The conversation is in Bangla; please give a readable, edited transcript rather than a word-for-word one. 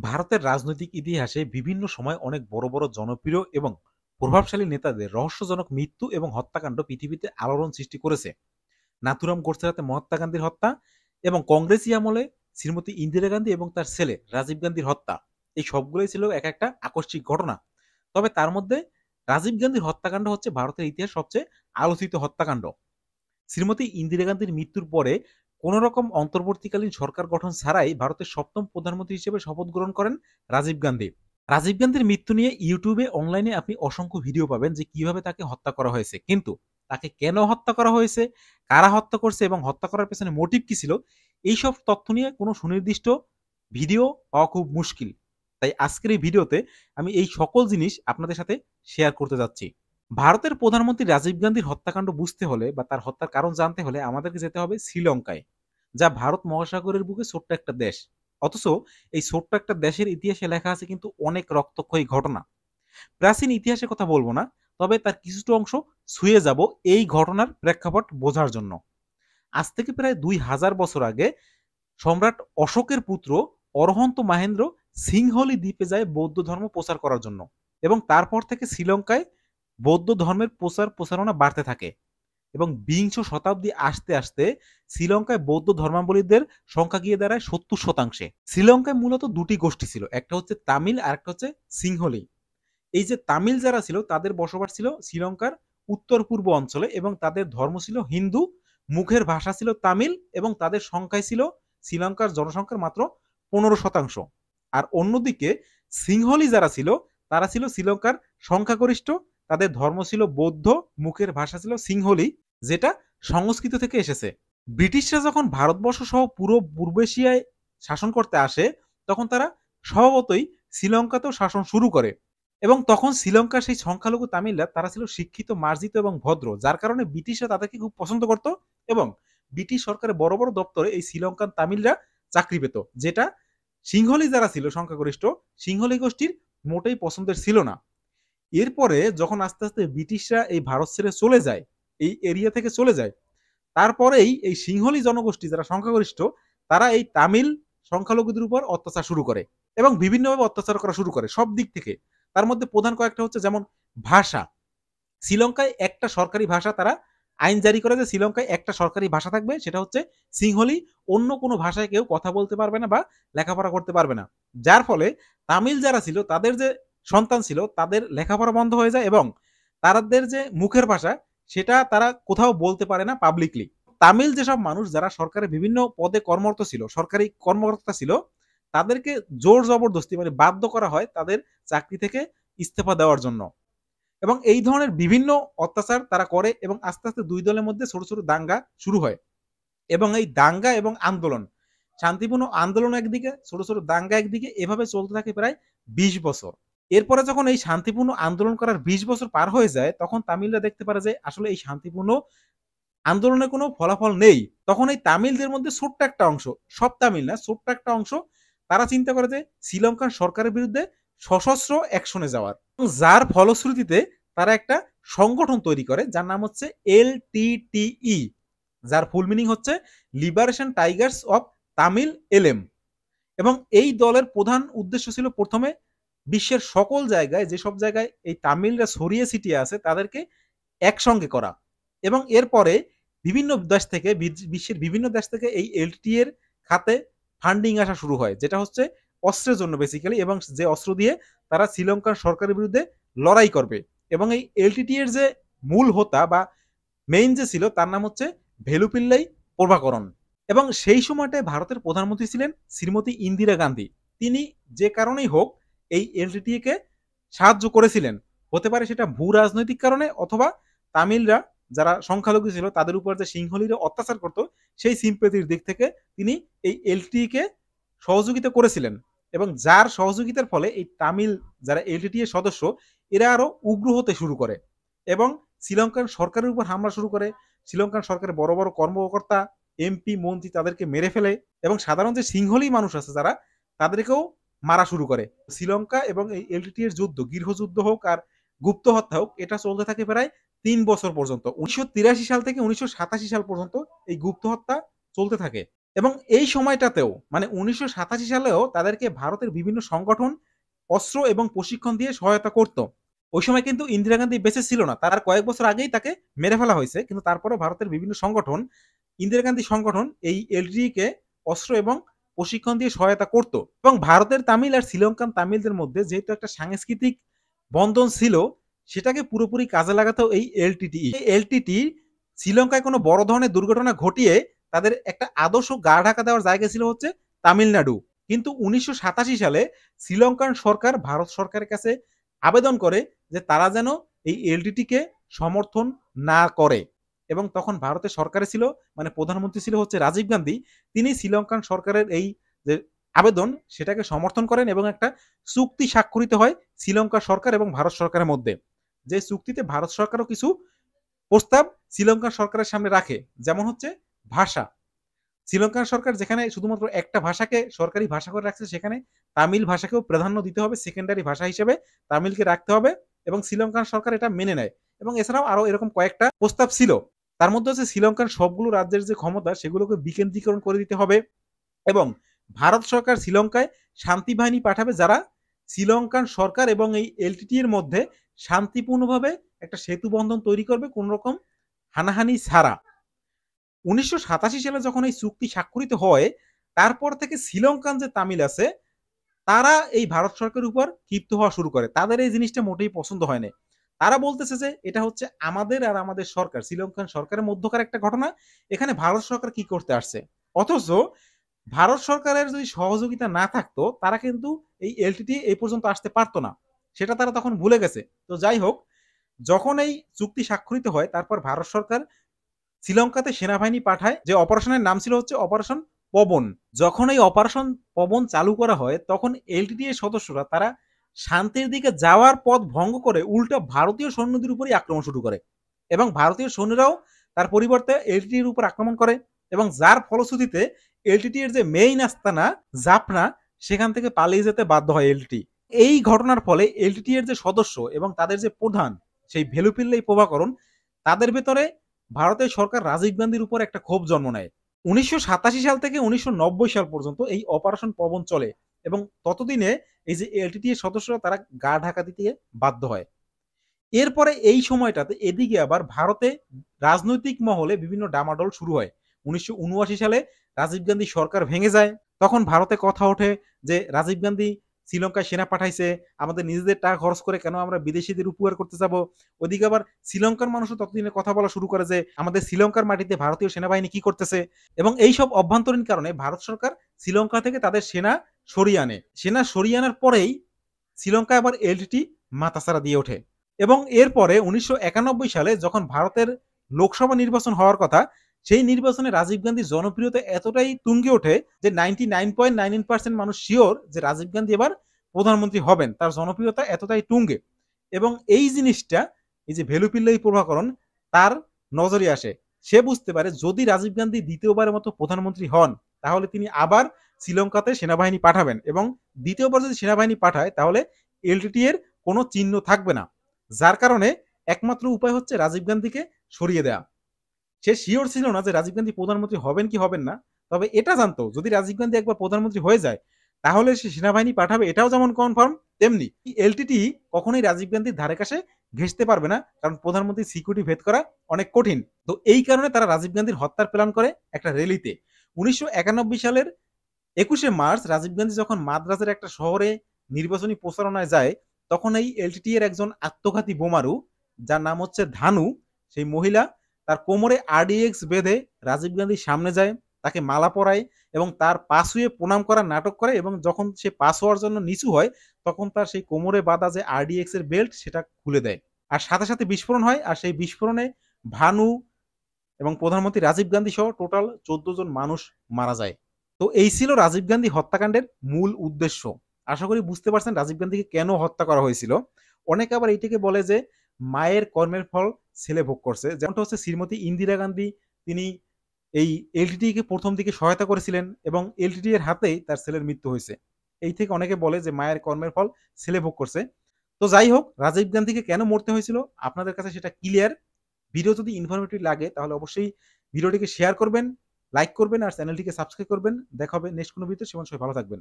ভারতের রাজনৈতিক ইতিহাসে বিভিন্ন সময় অনেক বড় বড় জনপ্রিয় এবং প্রভাবশালী নেতাদের রহস্যজনক মৃত্যু এবং হত্যাকাণ্ড পৃথিবীতে আলোড়ন সৃষ্টি করেছে। নাথুরাম গোডসের হাতে মহাত্মা গান্ধীর হত্যা এবং কংগ্রেসী আমলে শ্রীমতী ইন্দিরা গান্ধী এবং তার ছেলে রাজীব গান্ধীর হত্যা, এই সবগুলোই ছিল এক একটা আকস্মিক ঘটনা। তবে তার মধ্যে রাজীব গান্ধীর হত্যাকাণ্ড হচ্ছে ভারতের ইতিহাস সবচেয়ে আলোচিত হত্যাকাণ্ড। শ্রীমতী ইন্দিরা গান্ধীর মৃত্যুর পরে কোন রকম অন্তর্বর্তীকালীন সরকার গঠন ছাড়াই ভারতের সপ্তম প্রধানমন্ত্রী হিসেবে শপথ গ্রহণ করেন রাজীব গান্ধী। রাজীব গান্ধীর মৃত্যু নিয়ে ইউটিউবে অনলাইনে আপনি অসংখ্য ভিডিও পাবেন যে কিভাবে তাকে হত্যা করা হয়েছে, কিন্তু তাকে কেন হত্যা করা হয়েছে, কারা হত্যা করছে এবং হত্যা করার পেছনে মোটিভ কি ছিল, এইসব তথ্য নিয়ে কোনো সুনির্দিষ্ট ভিডিও পাওয়া খুব মুশকিল। তাই আজকের এই ভিডিওতে আমি এই সকল জিনিস আপনাদের সাথে শেয়ার করতে যাচ্ছি। ভারতের প্রধানমন্ত্রী রাজীব গান্ধীর হত্যাকাণ্ড বুঝতে হলে বা তার হত্যার কারণ জানতে হলে আমাদেরকে যেতে হবে শ্রীলঙ্কায়, যা ভারত মহাসাগরের বুকে ছোট্ট একটা দেশ। অথচ এই ছোট্ট একটা দেশের ইতিহাসে লেখা আছে কিন্তু অনেক রক্তক্ষয়ী ঘটনা। প্রাচীন ইতিহাসের কথা বলবো না, তবে তার কিছুটা অংশ ছুঁয়ে যাব এই ঘটনার প্রেক্ষাপট বোঝার জন্য। আজ থেকে প্রায় 2000 বছর আগে সম্রাট অশোকের পুত্র অরহন্ত মহেন্দ্র সিংহলি দ্বীপে যায় বৌদ্ধ ধর্ম প্রচার করার জন্য, এবং তারপর থেকে শ্রীলঙ্কায় বৌদ্ধ ধর্মের প্রচারণা বাড়তে থাকে এবং বিংশ শতাব্দী আসতে আসতে শ্রীলঙ্কায় বৌদ্ধ ধর্মাবলম্বীদের সংখ্যা গিয়ে দাঁড়ায় 70%। শ্রীলঙ্কায় মূলত দুটি গোষ্ঠী ছিল, একটা হচ্ছে তামিল আর একটা হচ্ছে সিংহলি। এই যে তামিল যারা ছিল তাদের বসবাস ছিল শ্রীলঙ্কার উত্তর পূর্ব অঞ্চলে এবং তাদের ধর্ম ছিল হিন্দু, মুখের ভাষা ছিল তামিল এবং তাদের সংখ্যায় ছিল শ্রীলঙ্কার জনসংখ্যার মাত্র 15%। আর অন্যদিকে সিংহলি যারা ছিল তারা ছিল শ্রীলঙ্কার সংখ্যাগরিষ্ঠ, তাদের ধর্ম ছিল বৌদ্ধ, মুখের ভাষা ছিল সিংহলি, যেটা সংস্কৃত থেকে এসেছে। ব্রিটিশরা যখন ভারতবর্ষ সহ পুরো পূর্ব এশিয়ায় শাসন করতে আসে তখন তারা স্বভাবতই শ্রীলঙ্কাতেও শাসন শুরু করে, এবং তখন শ্রীলঙ্কার সেই সংখ্যালঘু তামিলরা তারা ছিল শিক্ষিত, মার্জিত এবং ভদ্র, যার কারণে ব্রিটিশরা তাদেরকে খুব পছন্দ করত এবং ব্রিটিশ সরকারের বড় বড় দপ্তরে এই শ্রীলঙ্কান তামিলরা চাকরি পেত, যেটা সিংহলি যারা ছিল সংখ্যাগরিষ্ঠ সিংহলি গোষ্ঠীর মোটেই পছন্দের ছিল না। এরপরে যখন আস্তে আস্তে ব্রিটিশরা এই ভারত ছেড়ে চলে যায়, এই এরিয়া থেকে চলে যায়, তারপরেই এই সিংহলি জনগোষ্ঠী যারা সংখ্যাগরিষ্ঠ তারা এই তামিল সংখ্যালঘুদের উপর অত্যাচার শুরু করে এবং বিভিন্নভাবে অত্যাচার করা শুরু করে সব দিক থেকে। তার মধ্যে প্রধান কয়েকটা হচ্ছে যেমন ভাষা। শ্রীলঙ্কায় একটা সরকারি ভাষা তারা আইন জারি করে যে শ্রীলঙ্কায় একটা সরকারি ভাষা থাকবে, সেটা হচ্ছে সিংহলি। অন্য কোনো ভাষায় কেউ কথা বলতে পারবে না বা লেখাপড়া করতে পারবে না, যার ফলে তামিল যারা ছিল তাদের যে সন্তান ছিল তাদের লেখাপড়া বন্ধ হয়ে যায় এবং তাদের যে মুখের ভাষা সেটা তারা কোথাও বলতে পারে না পাবলিকলি। তামিল যেসব মানুষ যারা সরকারের বিভিন্ন পদে কর্মরত ছিল, সরকারি কর্মকর্তা ছিল, তাদেরকে জোর জবরদস্তি মানে বাধ্য করা হয় তাদের চাকরি থেকে ইস্তফা দেওয়ার জন্য। এবং এই ধরনের বিভিন্ন অত্যাচার তারা করে এবং আস্তে আস্তে দুই দলের মধ্যে ছোট ছোট দাঙ্গা শুরু হয় এবং এই দাঙ্গা এবং আন্দোলন, শান্তিপূর্ণ আন্দোলন একদিকে, ছোট ছোট দাঙ্গা একদিকে, এভাবে চলতে থাকে প্রায় 20 বছর। এরপরে যখন এই শান্তিপূর্ণ আন্দোলন করার 20 বছর পার হয়ে যায় তখন তামিলরা দেখতে পারে যে আসলে এই শান্তিপূর্ণ আন্দোলনের কোনো ফলাফল নেই। তখন এই তামিলদের মধ্যে ছোট্ট একটা অংশ, সব তামিল না, ছোট্ট একটা অংশ, তারা চিন্তা করে যে শ্রীলঙ্কার সরকারের বিরুদ্ধে সশস্ত্র অ্যাকশনে যাওয়ার, যার ফলশ্রুতিতে তারা একটা সংগঠন তৈরি করে যার নাম হচ্ছে এলটিটিই, যার ফুল মিনিং হচ্ছে লিবারেশন টাইগার্স অফ তামিল এলএম। এবং এই দলের প্রধান উদ্দেশ্য ছিল প্রথমে বিশ্বের সকল জায়গায়, যেসব জায়গায় এই তামিলরা ছড়িয়ে ছিটিয়ে আছে তাদেরকে একসঙ্গে করা, এবং এরপরে বিভিন্ন দেশ থেকে, বিশ্বের বিভিন্ন দেশ থেকে এই এলটি এর খাতে ফান্ডিং আসা শুরু হয়, যেটা হচ্ছে অস্ত্রের জন্য বেসিক্যালি, এবং যে অস্ত্র দিয়ে তারা শ্রীলঙ্কার সরকারের বিরুদ্ধে লড়াই করবে। এবং এই এলটিটি এর যে মূল হোতা বা মেইন যে ছিল তার নাম হচ্ছে ভেলুপিল্লাই প্রভাকরণ। এবং সেই সময়টায় ভারতের প্রধানমন্ত্রী ছিলেন শ্রীমতী ইন্দিরা গান্ধী। তিনি যে কারণেই হোক এই এলটিটিই কে সাহায্য করেছিলেন, হতে পারে সেটা ভূ রাজনৈতিক কারণে অথবা তামিলরা যারা সংখ্যালঘু ছিল তাদের উপর যে সিংহলীরা অত্যাচার করত সেই সিম্পেথির দিক থেকে তিনি এই এলটিটিই কে সহযোগিতা করেছিলেন, এবং যার সহযোগিতার ফলে এই তামিল যারা এলটিটিই এর সদস্য এরা আরো উগ্র হতে শুরু করে এবং শ্রীলঙ্কান সরকারের উপর হামলা শুরু করে। শ্রীলঙ্কান সরকারের বড় বড় কর্মকর্তা, এমপি, মন্ত্রী তাদেরকে মেরে ফেলে এবং সাধারণ যে সিংহলী মানুষ আছে যারা তাদেরকেও মারা শুরু করে। শ্রীলঙ্কা এবং এই এলটিটি এর যুদ্ধ, গৃহযুদ্ধ হোক আর গুপ্ত হত্যা হোক, এটা চলতে থাকে প্রায় 3 বছর পর্যন্ত। 1983 সাল থেকে 1987 সাল পর্যন্ত এই গুপ্ত হত্যা চলতে থাকে এবং এই সময়টাতেও মানে ১৯৮৭ সালেও তাদেরকে ভারতের বিভিন্ন সংগঠন অস্ত্র এবং প্রশিক্ষণ দিয়ে সহায়তা করত। ওই সময় কিন্তু ইন্দিরা গান্ধী বেঁচে ছিল না। তার কয়েক বছর আগেই তাকে মেরে ফেলা হয়েছে। কিন্তু তারপরেও ভারতের বিভিন্ন সংগঠন, ইন্দিরা গান্ধী সংগঠন এই এলটিটিইকে অস্ত্র এবং প্রশিক্ষণ দিয়ে সহায়তা করত। এবং ভারতের তামিল আর শ্রীলঙ্কান তামিলদের মধ্যে যেহেতু একটা সাংস্কৃতিক বন্ধন ছিল, সেটাকে পুরোপুরি কাজে লাগাতো এই এলটিটিই। এই এলটিটিই শ্রীলঙ্কায় কোনো বড় ধরনের দুর্ঘটনা ঘটিয়ে তাদের একটা আদর্শ গা ঢাকা দেওয়ার জায়গা ছিল হচ্ছে তামিলনাড়ু। কিন্তু ১৯৮৭ সালে শ্রীলঙ্কান সরকার ভারত সরকারের কাছে আবেদন করে যে তারা যেন এই এলটিটিকে সমর্থন না করে। এবং তখন ভারতের সরকারে ছিল মানে প্রধানমন্ত্রী ছিল হচ্ছে রাজীব গান্ধী। তিনি শ্রীলঙ্কান সরকারের এই যে আবেদন সেটাকে সমর্থন করেন এবং একটা চুক্তি স্বাক্ষরিত হয় শ্রীলঙ্কা সরকার এবং ভারত সরকারের মধ্যে। যে চুক্তিতে ভারত সরকারও কিছু প্রস্তাব শ্রীলঙ্কার সরকারের সামনে রাখে, যেমন হচ্ছে ভাষা। শ্রীলঙ্কার সরকার যেখানে শুধুমাত্র একটা ভাষাকে সরকারি ভাষা করে রাখছে, সেখানে তামিল ভাষাকেও প্রাধান্য দিতে হবে, সেকেন্ডারি ভাষা হিসেবে তামিলকে রাখতে হবে এবং শ্রীলঙ্কার সরকার এটা মেনে নেয়। এবং এছাড়াও আরো এরকম কয়েকটা প্রস্তাব ছিল। তার মধ্যে হচ্ছে শ্রীলঙ্কার সবগুলো রাজ্যের যে ক্ষমতা সেগুলোকে বিকেন্দ্রীকরণ করে দিতে হবে এবং ভারত সরকার শ্রীলঙ্কায় শান্তি বাহিনী পাঠাবে যারা শ্রীলঙ্কান সরকার এবং এই এলটিটি এর মধ্যে শান্তিপূর্ণভাবে একটা সেতু বন্ধন তৈরি করবে কোন রকম হানাহানি ছাড়া। ১৯৮৭ সালে যখন এই চুক্তি স্বাক্ষরিত হয়, তারপর থেকে শ্রীলঙ্কান যে তামিল আছে তারা এই ভারত সরকারের উপর ক্ষিপ্ত হওয়া শুরু করে। তাদের এই জিনিসটা মোটেই পছন্দ হয় না। তারা বলতেছে যে এটা হচ্ছে আমাদের আর আমাদের সরকার, শ্রীলঙ্কান সরকারের মধ্যকার একটা ঘটনা। এখানে ভারত সরকার কি করতে আসছে? অথচ ভারত সরকারের যদি সহযোগিতা না থাকতো তারা কিন্তু এই এলটিটি এই পর্যন্ত আসতে পারতো না। সেটা তারা তখন ভুলে গেছে। তো যাই হোক, যখন এই চুক্তি স্বাক্ষরিত হয় তারপর ভারত সরকার শ্রীলঙ্কাতে সেনাবাহিনী পাঠায়, যে অপারেশনের নাম ছিল হচ্ছে অপারেশন পবন। যখন এই অপারেশন পবন চালু করা হয় তখন এলটিটি এর সদস্যরা তারা শান্তির দিকে যাওয়ার পথ ভঙ্গ করে উল্টা ভারতীয় সৈন্যদের উপরই আক্রমণ শুরু করে এবং ভারতীয় সৈন্যরাও তার পরিবর্তে এলটিটির উপর আক্রমণ করে এবং যার ফলশ্রুতিতে এলটিটি এর যে মেইন আস্তানা জাফনা সেখান থেকে পালিয়ে যেতে বাধ্য হয় এলটিটি। এই ঘটনার ফলে এলটিটি এর যে সদস্য এবং তাদের যে প্রধান সেই ভেলুপিল্লাই প্রভাকরণ, তাদের ভেতরে ভারতের সরকার রাজীব গান্ধীর উপর একটা ক্ষোভ জন্ম নেয়। ১৯৮৭ সাল থেকে ১৯৯০ সাল পর্যন্ত এই অপারেশন পবন চলে এবং ততদিনে এই যে এলটিটি এর সদস্যরা তারা গা ঢাকা দিতে বাধ্য হয়। এরপরে এই সময়টাতে এদিকে আবার ভারতে রাজনৈতিক মহলে বিভিন্ন ডামাডোল শুরু হয়। ১৯৭৯ সালে রাজীব গান্ধী সরকার ভেঙে যায়। তখন ভারতে কথা ওঠে যে রাজীব গান্ধী শ্রীলঙ্কায় সেনা পাঠাইছে, আমাদের নিজেদের টাকা খরচ করে কেন আমরা বিদেশিদের উপকার করতে যাব? ওদিকে আবার শ্রীলঙ্কার মানুষও ততদিনে কথা বলা শুরু করে যে আমাদের শ্রীলঙ্কার মাটিতে ভারতীয় সেনাবাহিনী কি করতেছে? এবং এইসব অভ্যন্তরীণ কারণে ভারত সরকার শ্রীলঙ্কা থেকে তাদের সেনা সরিয়ে আনে। সেনা সরিয়ে আনার পরেই শ্রীলঙ্কায় আবার এলটিটি মাথাচাড়া দিয়ে ওঠে। এবং এরপরে ১৯৯১ সালে যখন ভারতের লোকসভা নির্বাচন হওয়ার কথা, সেই নির্বাচনে রাজীব গান্ধীর জনপ্রিয়তা এতটাই তুঙ্গে ওঠে যে 99.99% মানুষ শিওর যে রাজীব গান্ধী এবার প্রধানমন্ত্রী হবেন। তার জনপ্রিয়তা এতটাই তুঙ্গে এবং এই জিনিসটা এই যে ভেলুপিল্লাই প্রভাকরণ তার নজরে আসে। সে বুঝতে পারে যদি রাজীব গান্ধী দ্বিতীয়বারের মতো প্রধানমন্ত্রী হন তাহলে তিনি আবার শ্রীলঙ্কাতে সেনাবাহিনী পাঠাবেন এবং দ্বিতীয়বার যদি সেনাবাহিনী পাঠায় তাহলে এলটিটি এর কোনো চিহ্ন থাকবে না। যার কারণে একমাত্র উপায় হচ্ছে রাজীব গান্ধীকে সরিয়ে দেয়া। সে শিওর ছিল না যে রাজীব গান্ধী প্রধানমন্ত্রী হবেন কি হবেন না, তবে এটা জানতো যদি রাজীব গান্ধী একবার প্রধানমন্ত্রী হয়ে যায় তাহলে সে সেনাবাহিনী পাঠাবে, এটাও যেমন কনফার্ম তেমনি এলটিটি কখনোই রাজীব গান্ধীর ধারে কাছে ঘেঁষতে পারবে না, কারণ প্রধানমন্ত্রীর সিকিউরিটি ভেদ করা অনেক কঠিন। তো এই কারণে তারা রাজীব গান্ধীর হত্যার প্ল্যান করে একটা র্যালিতে। ১৯৯১ সালের ২১শে মার্চ রাজীব গান্ধী যখন মাদ্রাজের একটা শহরে নির্বাচনী প্রচারণায় যায় তখন এই এলটিটি এর একজন আত্মঘাতী বোমারু যার নাম হচ্ছে ধানু, সেই মহিলা তার কোমরে আরডিএক্স বেঁধে রাজীব গান্ধীর সামনে যায়, তাকে মালা পরায় এবং তার পা ছুঁয়ে প্রণাম করার নাটক করে এবং যখন সে পাস হওয়ার জন্য নিচু হয় তখন তার সেই কোমরে বাঁধা যে আরডিএক্স এর বেল্ট সেটা খুলে দেয় আর সাথে সাথে বিস্ফোরণ হয়। আর সেই বিস্ফোরণে ভানু এবং প্রধানমন্ত্রী রাজীব গান্ধী সহ টোটাল ১৪ জন মানুষ মারা যায়। তো এই ছিল রাজীব গান্ধী হত্যাকাণ্ডের মূল উদ্দেশ্য। আশা করি বুঝতে পারছেন রাজীব গান্ধীকে কেন হত্যা করা হয়েছিল। অনেকে আবার এইটাকে বলে যে মায়ের কর্মের ফল ছেলে ভোগ করছে, যেমনটা হচ্ছে শ্রীমতী ইন্দিরা গান্ধী, তিনি এই এলটিটি কে প্রথম দিকে সহায়তা করেছিলেন এবং এলটিটি এর হাতেই তার ছেলের মৃত্যু হয়েছে। এই থেকে অনেকে বলে যে মায়ের কর্মের ফল ছেলে ভোগ করছে। তো যাই হোক, রাজীব গান্ধীকে কেন মরতে হয়েছিল আপনাদের কাছে সেটা ক্লিয়ার। ভিডিও যদি ইনফরমেটিভ লাগে তাহলে অবশ্যই ভিডিওটিকে শেয়ার করবেন লাইক করবেন আর চ্যানেলটিকে সাবস্ক্রাইব করবেন। দেখা হবে নেক্সট কোনো ভিডিওতে। সে পর্যন্ত সবাই ভালো থাকবেন।